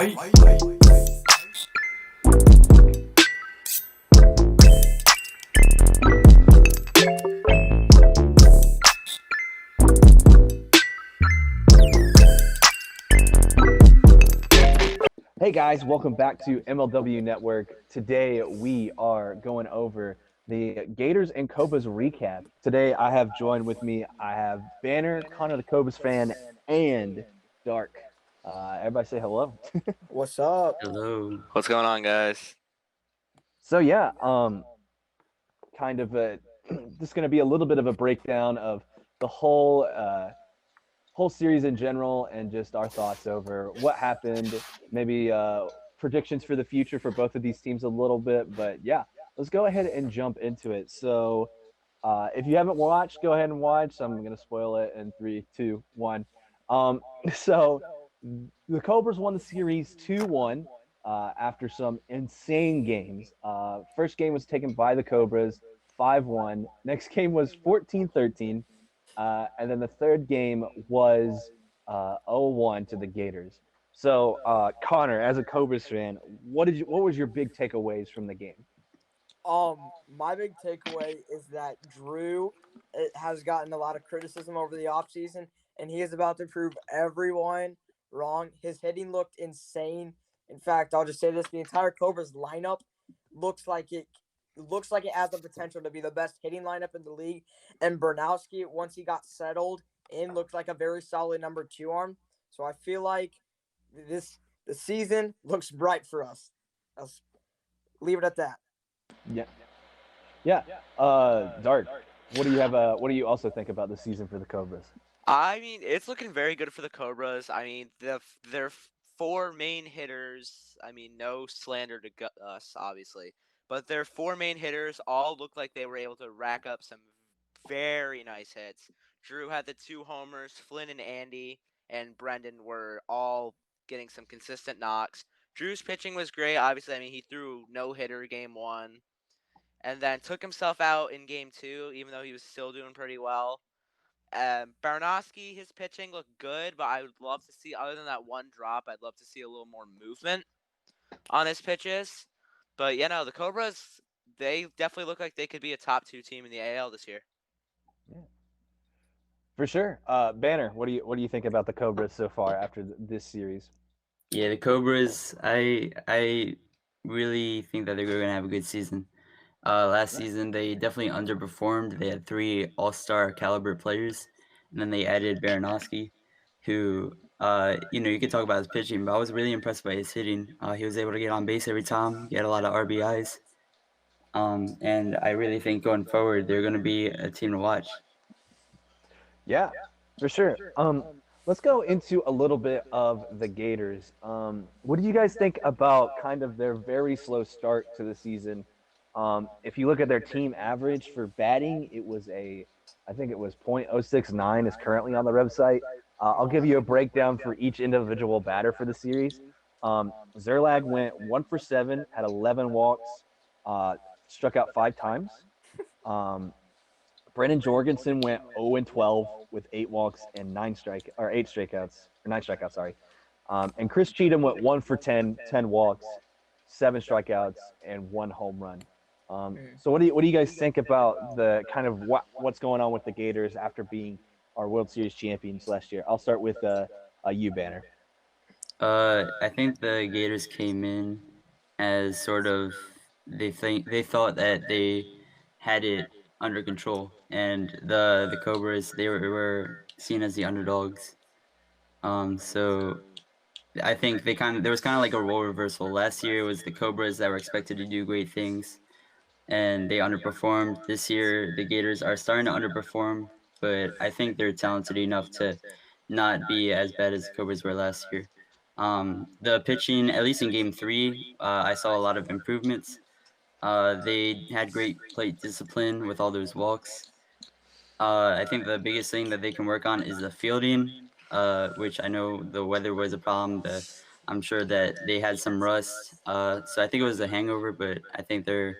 Hey guys, welcome back to MLW Network. Today we are going over the Gators and Cobras recap. Today I have joined with me, I have Banner, Connor the Cobras fan, and Dark. Everybody say hello. What's up? Hello. What's going on, guys? So yeah, kind of a, just going to be a little bit of a breakdown of the whole series in general and just our thoughts over what happened, maybe predictions for the future for both of these teams a little bit. But yeah, let's go ahead and jump into it. So if you haven't watched, go ahead and watch. I'm going to spoil it in 3, 2, 1. So the Cobras won the series 2-1 after some insane games. First game was taken by the Cobras 5-1. Next game was 14-13. And then the third game was 0-1 to the Gators. So, Connor, as a Cobras fan, what was your big takeaways from the game? My big takeaway is that Drew has gotten a lot of criticism over the offseason, and he is about to prove everyone wrong. His hitting looked insane. In fact, I'll just say this: the entire Cobras lineup looks like it has the potential to be the best hitting lineup in the league. And Bernowski, once he got settled in, looked like a very solid number 2 arm. So I feel like the season looks bright for us. I'll leave it at that. Yeah, yeah. Dark. What do you have? What do you also think about the season for the Cobras? I mean, it's looking very good for the Cobras. I mean, their four main hitters. I mean, no slander to us, obviously, but their four main hitters all look like they were able to rack up some very nice hits. Drew had the 2 homers. Flynn and Andy and Brendan were all getting some consistent knocks. Drew's pitching was great. Obviously, I mean, he threw no hitter game 1. And then took himself out in game 2, even though he was still doing pretty well. Baranowski, his pitching looked good, but I would love to see, other than that one drop, I'd love to see a little more movement on his pitches. But, the Cobras, they definitely look like they could be a top 2 team in the AL this year. Yeah, for sure. Banner, what do you think about the Cobras so far after this series? Yeah, the Cobras. I really think that they're going to have a good season. Last season they definitely underperformed. They had 3 all-star caliber players, and then they added Baranowski, who you could talk about his pitching, but I was really impressed by his hitting. He was able to get on base every time, get a lot of RBIs. And I really think going forward they're going to be a team to watch. Yeah, for sure. Let's go into a little bit of the Gators. What do you guys think about kind of their very slow start to the season? If you look at their team average for batting, I think it was .069 is currently on the website. I'll give you a breakdown for each individual batter for the series. Zerlag went 1 for 7, had 11 walks, struck out 5 times. Brennan Jorgensen went 0-12 with 8 walks and 8 strikeouts. Sorry. And Chris Cheatham went 1 for 10, 10 walks, 7 strikeouts, and 1 home run. So what do you guys think about the kind of what's going on with the Gators after being our World Series champions last year? I'll start with you, Banner. I think the Gators came in as sort of they thought that they had it under control, and the Cobras, they were seen as the underdogs. So I think there was kind of like a role reversal. Last year it was the Cobras that were expected to do great things, and they underperformed. This year the Gators are starting to underperform, but I think they're talented enough to not be as bad as the Cobras were last year. The pitching, at least in Game 3, I saw a lot of improvements. They had great plate discipline with all those walks. I think the biggest thing that they can work on is the fielding, which I know the weather was a problem. I'm sure that they had some rust. So I think it was a hangover, but I think they're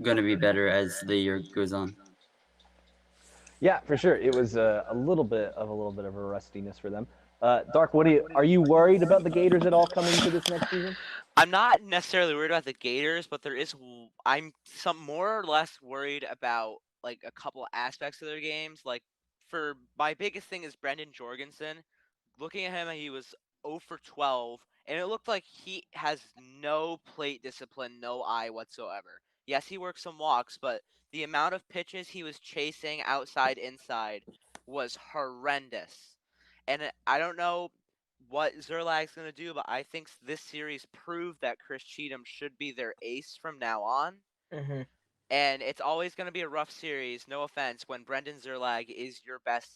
going to be better as the year goes on. Yeah, for sure. It was a little bit of a rustiness for them. Dark, are you worried about the Gators at all coming to this next season? I'm not necessarily worried about the Gators, but I'm some more or less worried about like a couple aspects of their games. Like for my biggest thing is Brendan Jorgensen. Looking at him, he was 0 for 12, and it looked like he has no plate discipline, no eye whatsoever. Yes, he works some walks, but the amount of pitches he was chasing outside inside was horrendous. And I don't know what Zerlag's going to do, but I think this series proved that Chris Cheatham should be their ace from now on. Hmm. And it's always going to be a rough series, no offense, when Brendan Zerlag is your best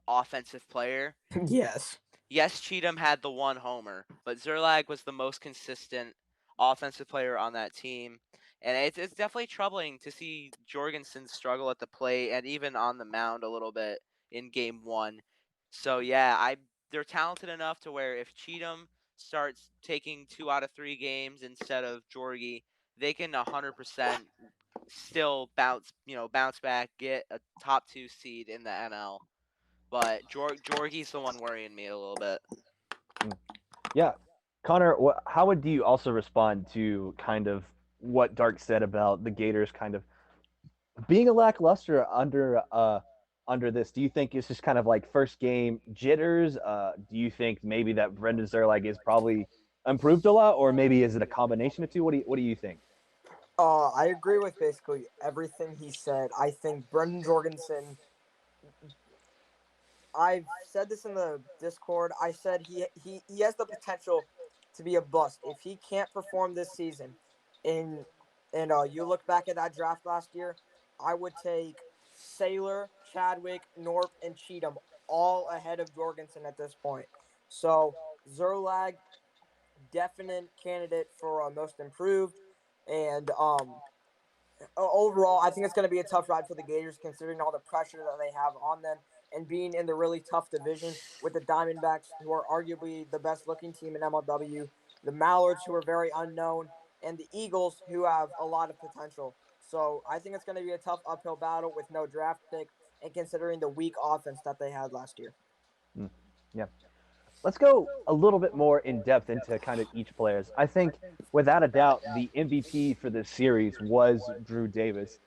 offensive player. Yes. Yes, Cheatham had the one homer, but Zerlag was the most consistent offensive player on that team. And it's definitely troubling to see Jorgensen struggle at the plate and even on the mound a little bit in game one. So yeah, they're talented enough to where if Cheatham starts taking 2 out of 3 games instead of Jorgie, they can 100% still bounce back, get a top 2 seed in the NL. But Jorgie's the one worrying me a little bit. Yeah, Connor, how would you also respond to kind of what Dark said about the Gators kind of being a lackluster under this? Do you think it's just kind of like first game jitters? Do you think maybe that Brendan Zerlag is probably improved a lot, or maybe is it a combination of two? What do you think? I agree with basically everything he said. I think Brendan Jorgensen. I've said this in the Discord. I said he has the potential to be a bust if he can't perform this season. In and you look back at that draft last year, I would take Saylor, Chadwick, Norp, and Cheatham all ahead of Jorgensen at this point. So Zerlag, definite candidate for most improved, and overall, I think it's going to be a tough ride for the Gators considering all the pressure that they have on them and being in the really tough division with the Diamondbacks, who are arguably the best looking team in MLW, the Mallards, who are very unknown, and the Eagles, who have a lot of potential. So I think it's going to be a tough uphill battle with no draft pick and considering the weak offense that they had last year. Mm, yeah. Let's go a little bit more in depth into kind of each players. I think, without a doubt, the MVP for this series was Drew Davis.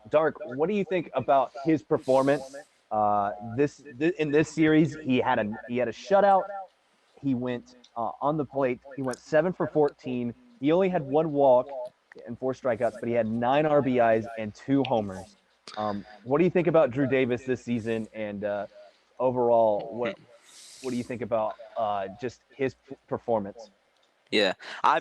Dark, what do you think about his performance? In this series, he had a shutout. He went on the plate. He went 7 for 14. He only had one walk and 4 strikeouts, but he had 9 RBIs and 2 homers. What do you think about Drew Davis this season? And overall, what do you think about just his performance? Yeah,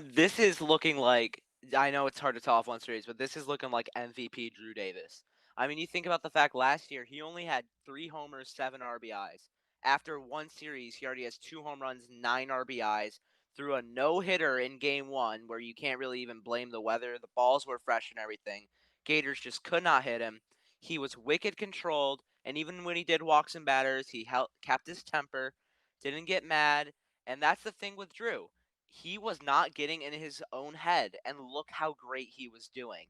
This is looking like I know it's hard to tell off one series, but this is looking like MVP Drew Davis. I mean, you think about the fact last year he only had 3 homers, 7 RBIs. After one series, he already has 2 home runs, 9 RBIs. Threw a no hitter in game one, where you can't really even blame the weather. The balls were fresh and everything. Gators just could not hit him. He was wicked controlled, and even when he did walks and batters, he kept his temper, didn't get mad, and that's the thing with Drew, he was not getting in his own head, and look how great he was doing.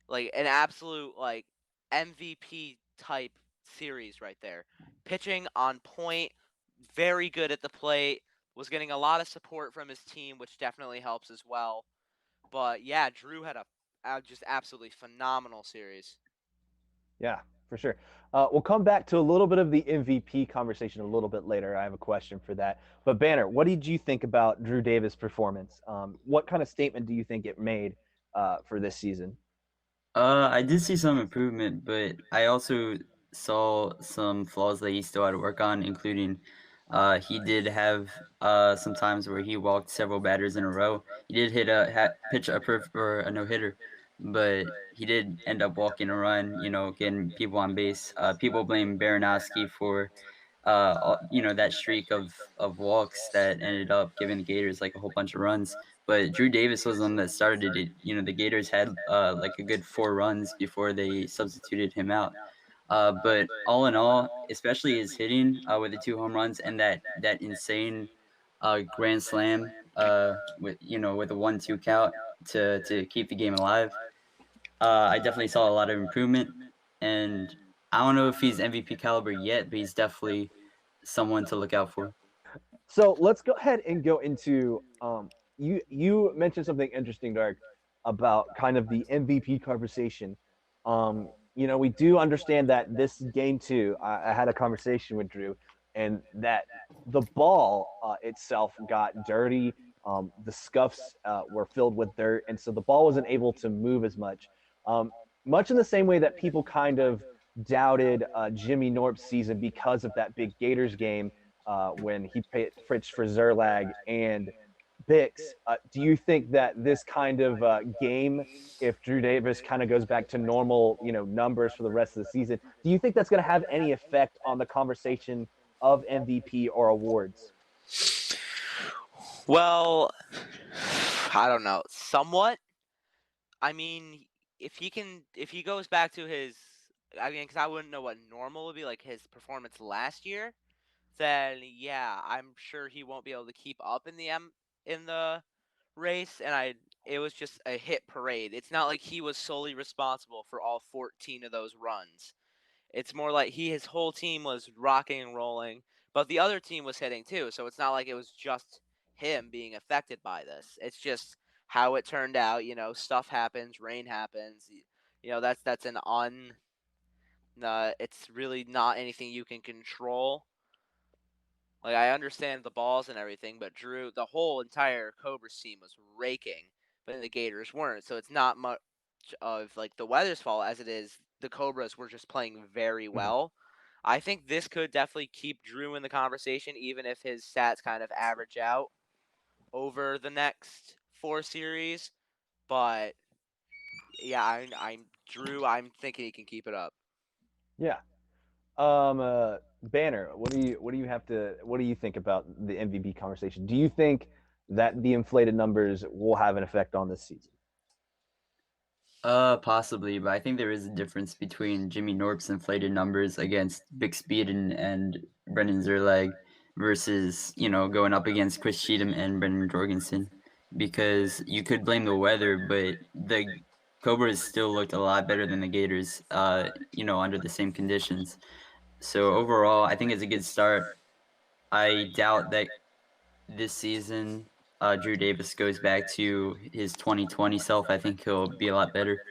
Like an absolute like MVP type series right there. Pitching on point, very good at the plate, was getting a lot of support from his team, which definitely helps as well. But yeah, Drew had a just absolutely phenomenal series. Yeah, for sure. We'll come back to a little bit of the MVP conversation a little bit later. I have a question for that. But Banner, what did you think about Drew Davis' performance? What kind of statement do you think it made for this season? I did see some improvement, but I also saw some flaws that he still had to work on, including he did have some times where he walked several batters in a row. He did pitch a or a no hitter, but he did end up walking a run. Getting people on base. People blame Baranowski for that streak of walks that ended up giving the Gators like a whole bunch of runs. But Drew Davis was the one that started it. The Gators had like a good 4 runs before they substituted him out. But all in all, especially his hitting with the 2 home runs and that insane grand slam with a 1-2 count to keep the game alive. I definitely saw a lot of improvement, and I don't know if he's MVP caliber yet, but he's definitely someone to look out for. So let's go ahead and go into you mentioned something interesting, Dark, about kind of the MVP conversation. We do understand that this game two, I had a conversation with Drew, and that the ball itself got dirty. The scuffs were filled with dirt, and so the ball wasn't able to move as much. Um, Much in the same way that people kind of doubted Jimmy Norp's season because of that big Gators game when he pitched for Zerlag and Bix. Do you think that this kind of game, if Drew Davis kind of goes back to normal, numbers for the rest of the season, do you think that's going to have any effect on the conversation of MVP or awards? Well, I don't know. Somewhat. I mean, if he goes back to his, I mean, because I wouldn't know what normal would be like his performance last year, then yeah, I'm sure he won't be able to keep up in the race, and it was just a hit parade. It's not like he was solely responsible for all 14 of those runs. It's more like his whole team was rocking and rolling, but the other team was hitting too. So it's not like it was just him being affected by this. It's just how it turned out. Stuff happens, rain happens. That's an it's really not anything you can control. Like, I understand the balls and everything, but the whole entire Cobras team was raking, but the Gators weren't. So it's not much of like the weather's fault as it is the Cobras were just playing very Mhm. well. I think this could definitely keep Drew in the conversation, even if his stats kind of average out over the next 4 series. But yeah, I'm Drew. I'm thinking he can keep it up. Yeah. Banner, what do you think about the MVP conversation? Do you think that the inflated numbers will have an effect on this season? Possibly, but I think there is a difference between Jimmy Norp's inflated numbers against Bixby and Brendan Zerlag versus, going up against Chris Cheatham and Brendan Jorgensen. Because you could blame the weather, but the Cobras still looked a lot better than the Gators, under the same conditions. So overall, I think it's a good start. I doubt that this season, Drew Davis goes back to his 2020 self. I think he'll be a lot better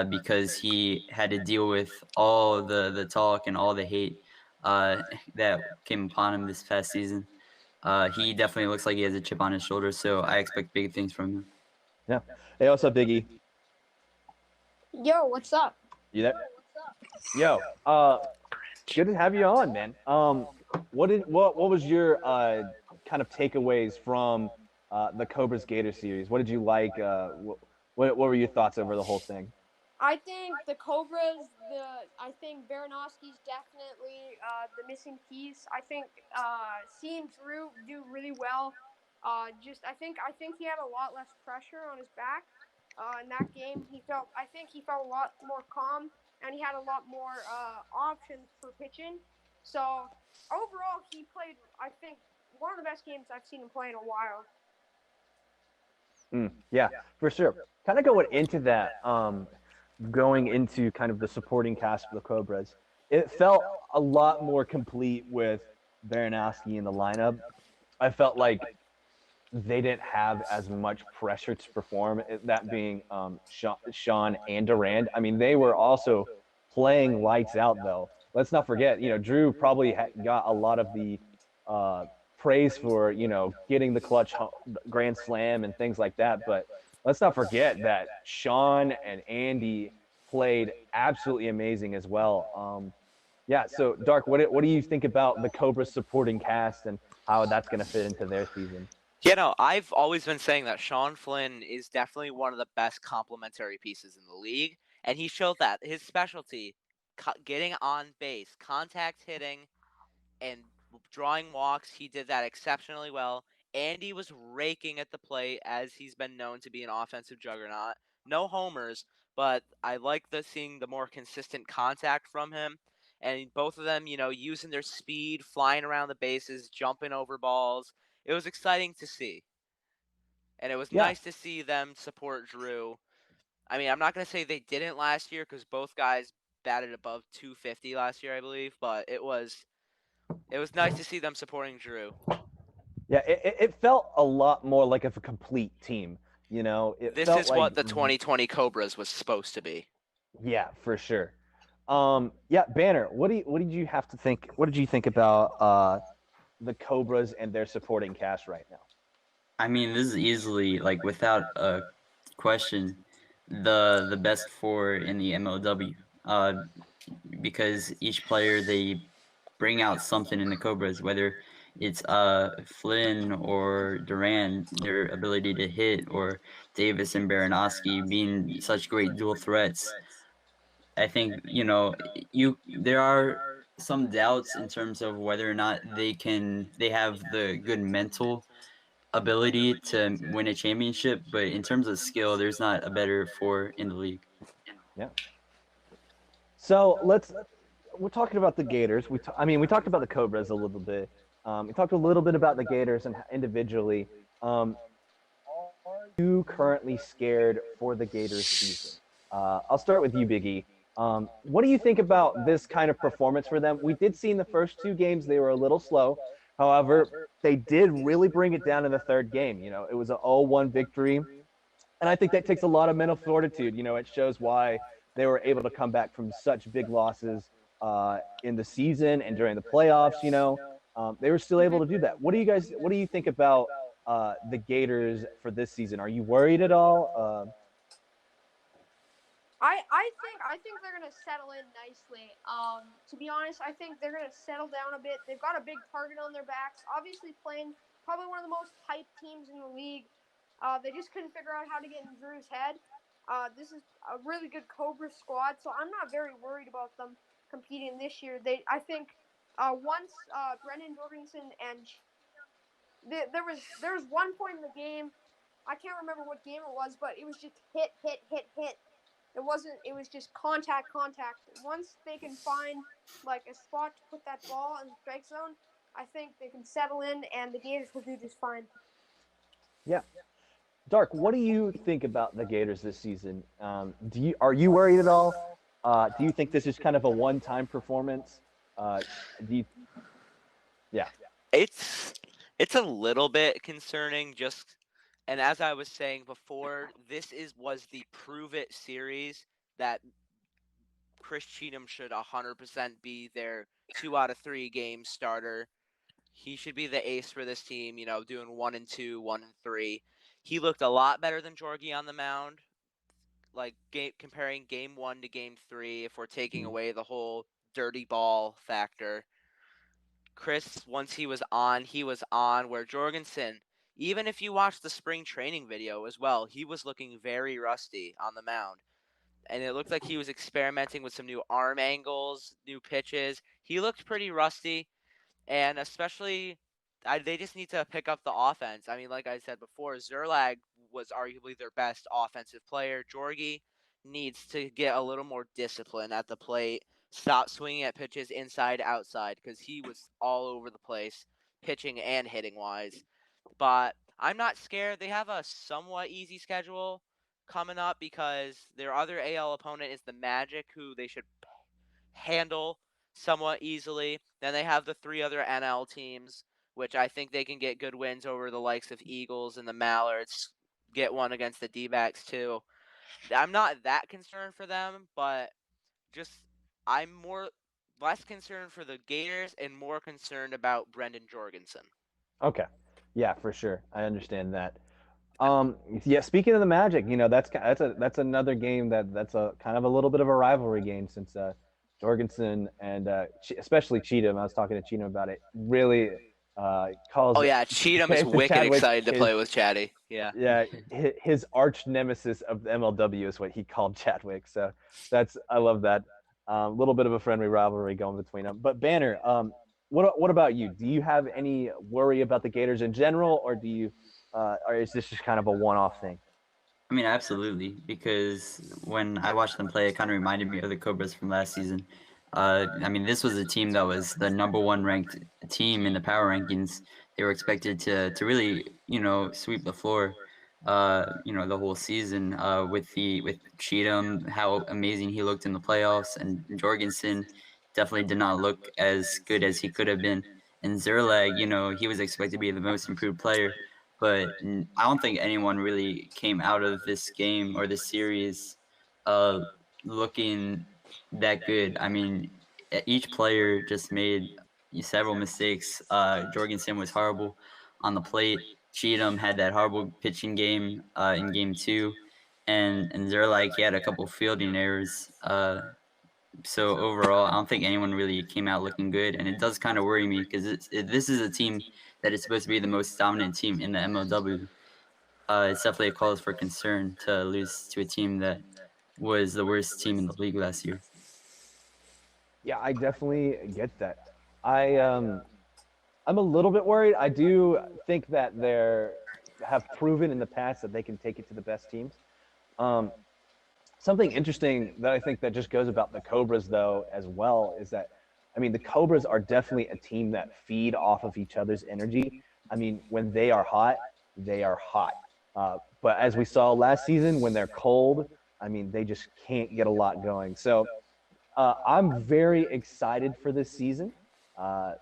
because he had to deal with all the talk and all the hate uh, that came upon him this past season. He definitely looks like he has a chip on his shoulder, so I expect big things from him. Yeah. Hey, what's up, Biggie? Yo, what's up? You there? Yo, good to have you on, man. What was your kind of takeaways from the Cobras Gator series? What did you like? What were your thoughts over the whole thing? I think the Cobras, I think Baranowski's definitely the missing piece. I think seeing Drew do really well. I think he had a lot less pressure on his back in that game. I think he felt a lot more calm, and he had a lot more options for pitching. So overall, he played, I think, one of the best games I've seen him play in a while. Yeah, for sure. Kind of going into that, going into kind of the supporting cast for the Cobras, it felt a lot more complete with Baranowski in the lineup. I felt like they didn't have as much pressure to perform. That being Sean and Durand. I mean, they were also playing lights out, though. Let's not forget, Drew probably got a lot of the uh, praise for getting the clutch grand slam and things like that. But let's not forget that Sean and Andy played absolutely amazing as well. Yeah. So, Dark, what do you think about the Cobra supporting cast and how that's going to fit into their season? I've always been saying that Sean Flynn is definitely one of the best complementary pieces in the league, and he showed that his specialty, getting on base, contact hitting, and drawing walks, he did that exceptionally well. Andy was raking at the plate as he's been known to be an offensive juggernaut. No homers, but I like seeing the more consistent contact from him. And both of them, using their speed, flying around the bases, jumping over balls. It was exciting to see. And it was Yeah. nice to see them support Drew. I mean, I'm not going to say they didn't last year because both guys batted above 250 last year, I believe. But it was It was nice to see them supporting Drew. Yeah, it felt a lot more like of a complete team. You know, it This felt is like what the 2020 Cobras was supposed to be. yeah, for sure. Yeah, Banner, what did you have to think? What did you think about the Cobras and their supporting cast right now? I mean, this is easily, like, without a question, the best four in the MLW. Because each player, they bring out something in the Cobras, whether it's Flynn or Duran, their ability to hit, or Davis and Baranowski being such great dual threats. I think, there are some doubts in terms of whether or not they have the good mental ability to win a championship, but in terms of skill, there's not a better four in the league. Yeah. So we're talking about the Gators. We talked about the Cobras a little bit. We talked a little bit about the Gators and individually. Are you currently scared for the Gators season? I'll start with you, Biggie. What do you think about this kind of performance for them? We did see in the first two games they were a little slow. However, they did really bring it down in the third game. You know, it was an 0-1 victory. And I think that takes a lot of mental fortitude. You know, it shows why they were able to come back from such big losses in the season and during the playoffs. You know, they were still able to do that. What do you think about the Gators for this season? Are you worried at all? I think they're gonna settle in nicely. To be honest, I think they're gonna settle down a bit. They've got a big target on their backs. Obviously, playing probably one of the most hyped teams in the league. They just couldn't figure out how to get in Drew's head. This is a really good Cobra squad, so I'm not very worried about them competing this year. I think once Brendan Jorgensen and there was one point in the game, I can't remember what game it was, but it was just hit, hit, hit, hit. It wasn't. It was just contact, contact. Once they can find like a spot to put that ball in the strike zone, I think they can settle in, and the Gators will do just fine. Yeah. Dark, what do you think about the Gators this season? Are you worried at all? Do you think this is kind of a one-time performance? Do you, yeah. It's a little bit concerning, just, and as I was saying before, was the prove it series that Chris Cheatham should 100% be their 2 out of 3 game starter. He should be the ace for this team, doing 1-2, 1-3. He looked a lot better than Jorgie on the mound, like comparing game 1 to game 3, if we're taking away the whole dirty ball factor. Chris, once he was on, where Jorgensen, even if you watch the spring training video as well, he was looking very rusty on the mound. And it looked like he was experimenting with some new arm angles, new pitches. He looked pretty rusty, and especially they just need to pick up the offense. I mean, like I said before, Zerlag was arguably their best offensive player. Jorgie needs to get a little more discipline at the plate, stop swinging at pitches inside, outside, because he was all over the place, pitching and hitting wise. But I'm not scared. They have a somewhat easy schedule coming up because their other AL opponent is the Magic, who they should handle somewhat easily. Then they have the 3 other NL teams, which I think they can get good wins over the likes of Eagles and the Mallards. Get one against the D-backs too. I'm not that concerned for them, but just I'm less concerned for the Gators and more concerned about Brendan Jorgensen. Okay. Yeah, for sure. I understand that. Yeah. Speaking of the Magic, you know that's another game that's a kind of a little bit of a rivalry game since Jorgensen and especially Cheatham. I was talking to Cheatham about it. Really calls Oh yeah, Cheatham is praise to wicked Chadwick excited to play with Chatty. Yeah. Yeah, his arch nemesis of the MLW is what he called Chadwick. So I love that. A little bit of a friendly rivalry going between them. But Banner, what about you? Do you have any worry about the Gators in general, or or is this just kind of a one-off thing? I mean, absolutely, because when I watched them play, it kind of reminded me of the Cobras from last season. I mean, this was a team that was the number 1 ranked team in the power rankings. They were expected to really, sweep the floor, the whole season. With Cheatham, how amazing he looked in the playoffs, and Jorgensen definitely did not look as good as he could have been. and Zerlag, he was expected to be the most improved player, but I don't think anyone really came out of this game or this series uh, looking that good. I mean, each player just made several mistakes. Jorgensen was horrible on the plate. Cheatham had that horrible pitching game in game two, and Zerlag, he had a couple fielding errors. So overall, I don't think anyone really came out looking good, and it does kind of worry me because this is a team that is supposed to be the most dominant team in the MLW. It's definitely a cause for concern to lose to a team that was the worst team in the league last year. Yeah, I definitely get that. I I'm a little bit worried. I do think that they're have proven in the past that they can take it to the best teams. Um, Something interesting that I think that just goes about the Cobras though as well is that I mean the Cobras are definitely a team that feed off of each other's energy. I mean when they are hot, they are hot. But as we saw last season, when they're cold, I mean they just can't get a lot going. So I'm very excited for this season. Uh,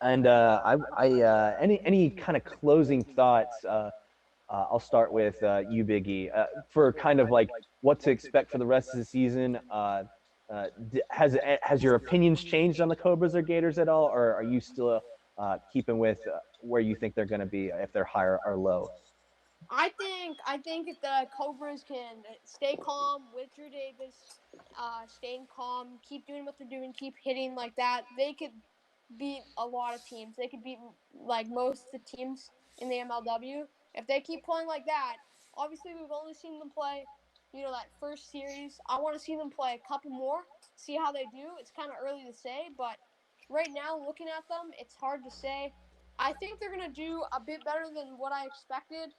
and any kind of closing thoughts? I'll start with you, Biggie, for kind of like what to expect for the rest of the season. Has your opinions changed on the Cobras or Gators at all, or are you still keeping with where you think they're going to be if they're high or low? I think if the Cobras can stay calm with Drew Davis, staying calm, keep doing what they're doing, keep hitting like that, they could beat a lot of teams. They could beat like most of the teams in the MLW if they keep playing like that. Obviously, we've only seen them play, that first series. I want to see them play a couple more, see how they do. It's kind of early to say, but right now, looking at them, it's hard to say. I think they're gonna do a bit better than what I expected.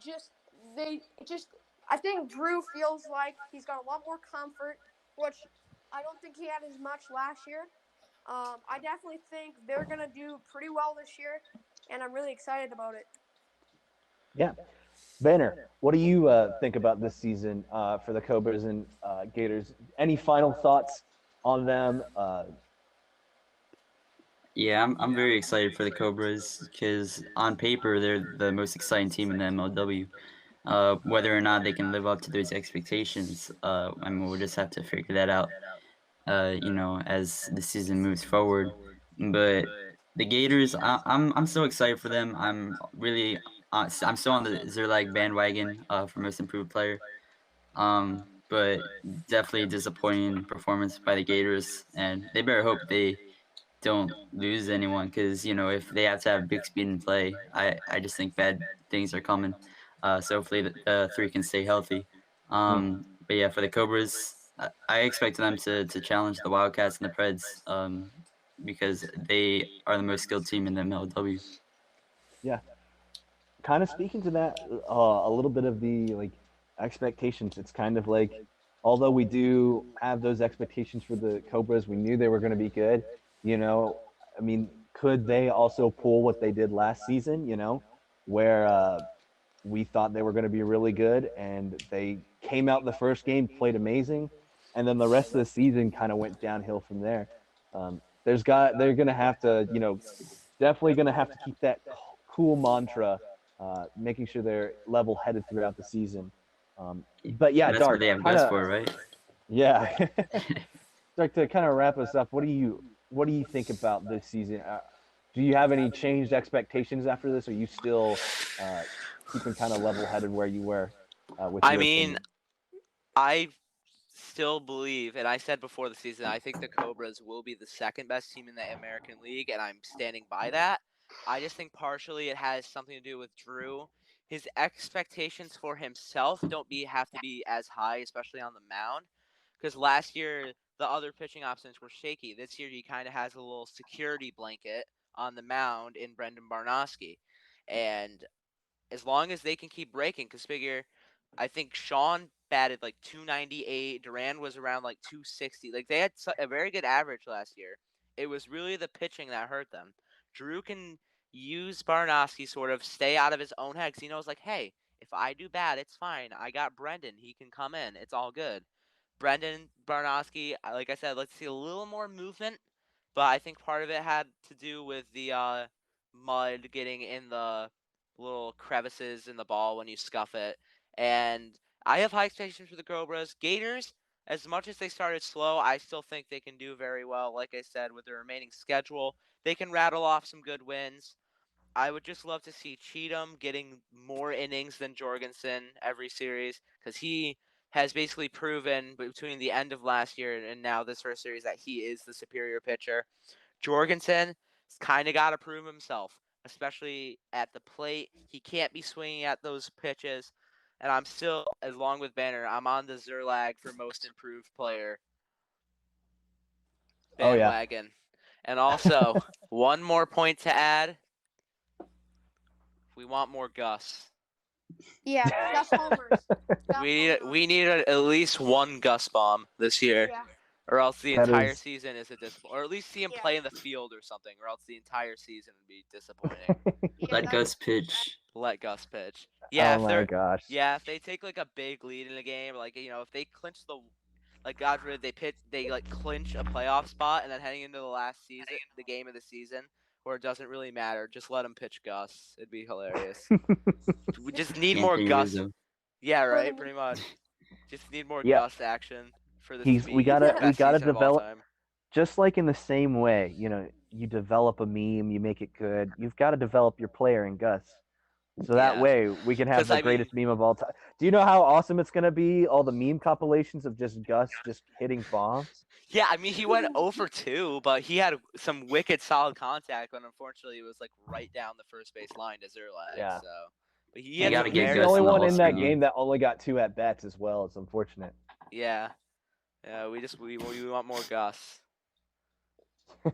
Just they just I think Drew feels like he's got a lot more comfort, which I don't think he had as much last year. I definitely think they're gonna do pretty well this year, and I'm really excited about it. Yeah, Banner, what do you think about this season for the Cobras and Gators? Any final thoughts on them? Yeah, I'm very excited for the Cobras because on paper they're the most exciting team in the MLW. Whether or not they can live up to those expectations, I mean, we'll just have to figure that out. As the season moves forward. But the Gators, I'm so excited for them. I'm still on the Zerlag bandwagon for most improved player. But definitely disappointing performance by the Gators, and they better hope they don't lose anyone because if they have to have big speed in play, I just think bad things are coming. So hopefully the three can stay healthy. Hmm. But yeah, for the Cobras, I expect them to challenge the Wildcats and the Preds because they are the most skilled team in the MLW. Yeah, kind of speaking to that, a little bit of the like expectations. It's kind of like, although we do have those expectations for the Cobras, we knew they were going to be good. You know, I mean, could they also pull what they did last season? Where we thought they were going to be really good, and they came out the first game, played amazing, and then the rest of the season kind of went downhill from there. They're going to have to, definitely going to have to keep that cool mantra, making sure they're level headed throughout the season. But yeah, That's what Dark, they have kind Gus of, for, right? yeah. Dark, to kind of wrap us up, what do you think about this season? Do you have any changed expectations after this? Or are you still keeping kind of level headed where you were with I your mean, opinion? I still believe, and I said before the season, I think the Cobras will be the second best team in the American League, and I'm standing by that. I just think partially it has something to do with Drew. His expectations for himself don't have to be as high, especially on the mound, because last year the other pitching options were shaky. This year he kind of has a little security blanket on the mound in Brendan Barnoski, and as long as they can keep breaking, because figure, I think Sean batted like 298. Duran was around like 260. Like they had a very good average last year. It was really the pitching that hurt them. Drew can use Barnowski sort of stay out of his own head because he knows like, hey, if I do bad, it's fine. I got Brendan. He can come in. It's all good. Brendan Barnowski, like I said, let's see a little more movement but I think part of it had to do with the mud getting in the little crevices in the ball when you scuff it. And I have high expectations for the Cobras. Gators, as much as they started slow, I still think they can do very well. Like I said, with the remaining schedule, they can rattle off some good wins. I would just love to see Cheatham getting more innings than Jorgensen every series because he has basically proven between the end of last year and now this first series that he is the superior pitcher. Jorgensen kind of got to prove himself, especially at the plate. He can't be swinging at those pitches. And I'm still, along with Banner, I'm on the Zerlag for most improved player Oh yeah. bandwagon. And also, one more point to add. We want more Gus. Yeah, Gus homers. Gus We homers. need at least one Gus bomb this year, Yeah. or else the That entire is- season is a disappointment. Or at least see him Yeah. play in the field or something, or else the entire season would be disappointing. Yeah, Let that's- Gus pitch. Let Gus pitch. Yeah, Oh if my they're gosh. yeah, if they take like a big lead in a game, like if they clinch the like God forbid they like clinch a playoff spot, and then heading into the last season, the game of the season, where it doesn't really matter, just let them pitch Gus. It'd be hilarious. We just need more Anthony Gus. Rizzo. Yeah, right. Furthermore- Pretty much. Just need more Yeah. Gus action for this He's- to we be gotta- the we best gotta season of all develop- time. Just like in the same way, you develop a meme, you make it good. You've got to develop your player in Gus. So that Yeah. way we can have 'Cause, the I mean- greatest meme of all time. Do you know how awesome it's gonna be? All the meme compilations of just Gus just hitting bombs. Yeah, I mean he went 0 for 2, but he had some wicked solid contact, and unfortunately it was like right down the first base line to Zerlag. Yeah. So, but he You had gotta some get He's very the Gus only in the one in All-Star that game. game that only got 2 at bats as well. It's unfortunate. Yeah. Yeah, we want more Gus.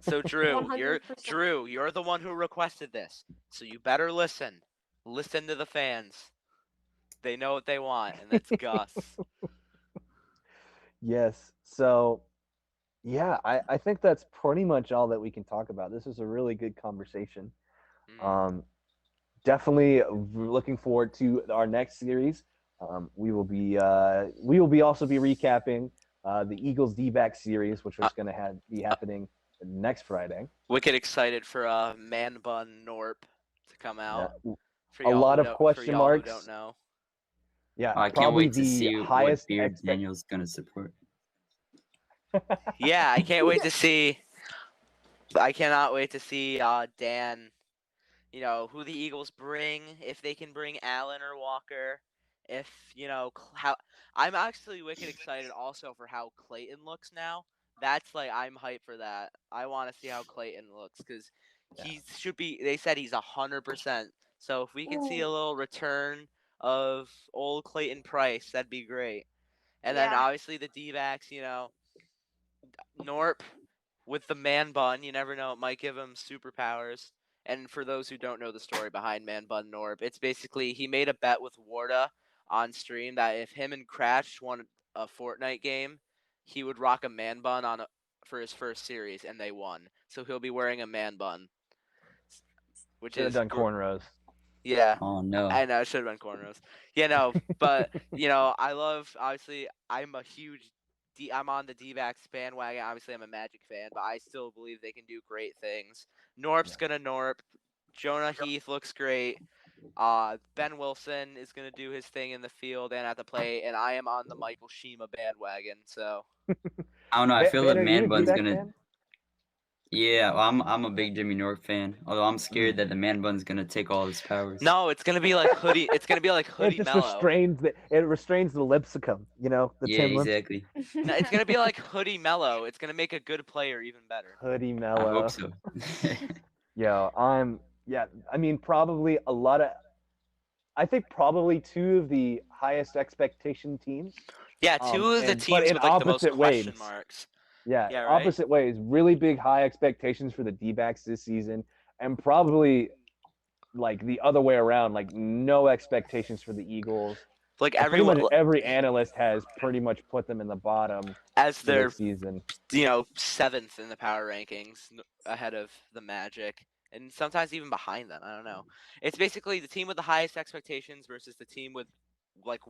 So Drew, 100%. you're the one who requested this. So you better listen. Listen to the fans. They know what they want, and that's Gus. Yes. So, yeah, I think that's pretty much all that we can talk about. This is a really good conversation. Mm. Definitely looking forward to our next series. We will be also be recapping the Eagles D-back series, which is going to be happening next Friday. Wicked excited for Man Bun Norp to come out. For A y'all lot who of don't- question for y'all marks. Who don't know. Yeah, I can't probably wait to the see what highest Beard expect- Daniel's gonna support. Yeah, I can't wait to see. I cannot wait to see Dan. Who the Eagles bring, if they can bring Allen or Walker, if how. I'm actually wicked excited also for how Clayton looks now. That's like I'm hyped for that. I want to see how Clayton looks because he should be. They said he's 100%. So if we can see a little return of old Clayton Price, that'd be great. And then Yeah. obviously the D-backs, Norp with the man bun. You never know; it might give him superpowers. And for those who don't know the story behind Man Bun Norp, it's basically he made a bet with Warda on stream that if him and Crash won a Fortnite game, he would rock a man bun for his first series, and they won. So he'll be wearing a man bun, which Should have is done cornrows. Yeah, Oh no. I know it should have been cornrows. Yeah, no, but I love. Obviously, I'm a huge. I'm on the D-backs bandwagon. Obviously, I'm a Magic fan, but I still believe they can do great things. Norp's gonna Norp. Jonah Heath looks great. Ben Wilson is gonna do his thing in the field and at the plate, and I am on the Michael Shima bandwagon. So I don't know. I feel like Banner, you a Man Bun's D-back gonna. fan? Yeah, well, I'm a big Jimmy Nork fan. Although I'm scared that the Man Bun's gonna take all his powers. no, it's gonna be like Hoodie. It's gonna be like It Hoodie just Mellow. restrains the lipsicum, the Yeah, Timlin. exactly. No, it's gonna be like Hoodie Mellow. It's gonna make a good player even better. Hoodie I mellow. hope so. I mean, probably I think probably 2 of the highest expectation teams. Yeah, two of the but teams in with like the most opposite question ways. marks. Yeah, Yeah, right? opposite ways. Really big high expectations for the D-backs this season, and probably like the other way around, like no expectations for the Eagles. Like Pretty everyone much every analyst has pretty much put them in the bottom as for their this season. 7th in the power rankings ahead of the Magic, and sometimes even behind them. I don't know. It's basically the team with the highest expectations versus the team with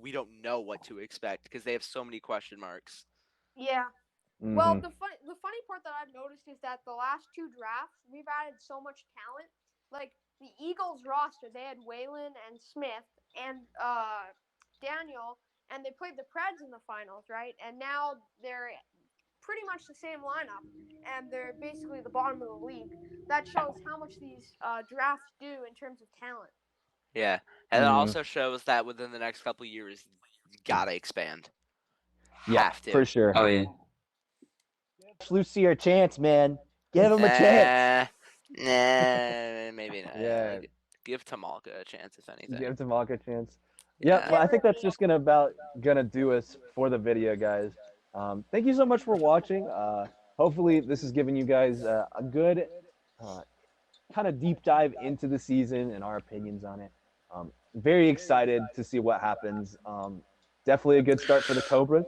we don't know what to expect because they have so many question marks. Yeah. Well, Mhm. the funny part that I've noticed is that the last 2 drafts we've added so much talent. Like the Eagles roster, they had Waylon and Smith and Daniel, and they played the Preds in the finals, right? And now they're pretty much the same lineup, and they're basically the bottom of the league. That shows how much these drafts do in terms of talent. Yeah, and it Mhm. also shows that within the next couple years, you gotta expand. Yeah, Have to. for sure. Oh yeah. Lucy a chance, man. Give him a chance. Maybe not. Yeah, Give Tamalka a chance, if anything. give Tamalka a chance. Yeah, Yeah. well, I think that's just gonna do us for the video, guys. Thank you so much for watching. Hopefully, this has given you guys a good kind of deep dive into the season and our opinions on it. Very excited to see what happens. Definitely a good start for the Cobras.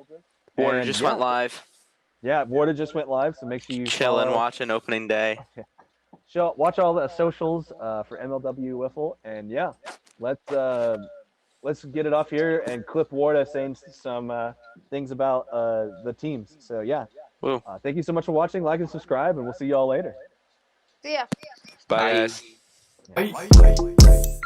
Border And just yeah, went live. yeah, Warda just went live, so make sure you Chilling, follow. watching opening day. Watch all the socials for MLW Wiffle, and yeah, let's get it off here and clip Warda saying some things about the teams. So yeah, Woo. thank you so much for watching. Like and subscribe, and we'll see you all later. So yeah. Bye, Bye. guys. Yeah. Bye.